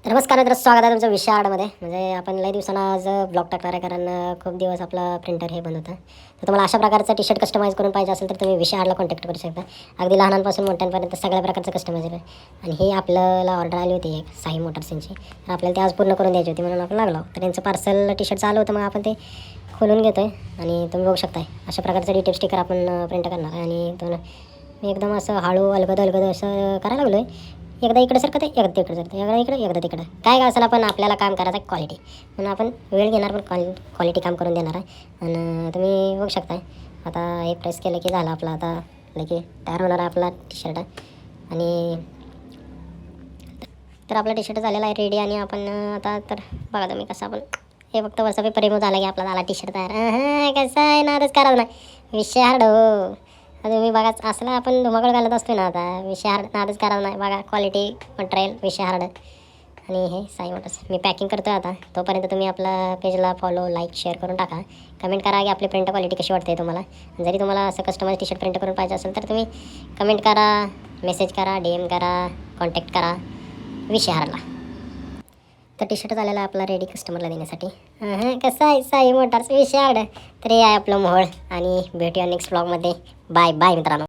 तर नमस्कार मित्र, स्वागत आहे तुमचं विशाळमध्ये. म्हणजे आपण लई दिवसांना आज ब्लॉग टाकणार आहे, कारण खूप दिवस आपला प्रिंटर हे बंद होतं. तर तुम्हाला अशा प्रकारचा टी शर्ट कस्टमाइज करून पाहिजे असेल तर तुम्ही विशाळला कॉन्टॅक्ट करू शकता. अगदी लहानांपासून मोठ्यांपर्यंत सगळ्या प्रकारचं कस्टमाइज आहे. आणि ही आपल्याला ऑर्डर आली होती एक साई मोटर्स यांची. तर आपल्याला ते आज पूर्ण करून द्यायची होती, म्हणून आपण लागलो. तर त्यांचं पार्सल टी शर्ट चालू होतं, मग आपण ते खोलून घेतो आहे. आणि तुम्ही बघू शकताय अशा प्रकारचं डिटेल स्टिकर आपण प्रिंट करणार आहे. आणि तो मी एकदम असं हळू अलगद असं करायला लागलो आहे. एकदा इकडे सरकत आहे, एकदा तिकडे सरकते, एकदा इकडे एकदा तिकडं. काय का असेल, पण आपल्याला काम करायचं आहे क्वालिटी. म्हणून आपण वेळ घेणार, पण क्वालिटी काम करून देणार आहे. आणि तुम्ही बघू शकताय आता हे प्रेस केलं की झालं आपलं. आता की तयार होणार आहे आपला टी शर्ट. आणि तर आपला टी शर्ट झालेला आहे रेडी. आणि आपण आता तर बघा तुम्ही कसं आपण हे फक्त वरचा पेपर रिमूव्ह झाला की आपला झाला टी शर्ट तयार. कसं आहे ना, आताच करावं नाही विषय हार्ड हो. तुम्ही बघा असला आपण धुमाकूळ घालत असतो ना, आता विषय हार्ड नादच करावं नाही. बघा क्वालिटी मटेरियल विषय हार्ड. आणि हे साई मोटर्स मी पॅकिंग करतो आता. तोपर्यंत तुम्ही आपल्या पेजला फॉलो, लाईक, शेअर करून टाका. कमेंट करा की आपली प्रिंट क्वालिटी कशी वाटते तुम्हाला. जरी तुम्हाला असं कस्टमाइज टी शर्ट प्रिंट करून पाहिजे असेल तर तुम्ही कमेंट करा, मेसेज करा, DM करा, कॉन्टॅक्ट करा विषय हारला. तर टी शर्ट झालेला आहे आपला रेडी कस्टमरला देण्यासाठी. कसं आहे साई मोटर्स विषय हार्ड. तर हे आहे आपलं मोहोळ. आणि भेटूया नेक्स्ट ब्लॉगमध्ये. बाय बाय मित्रांनो.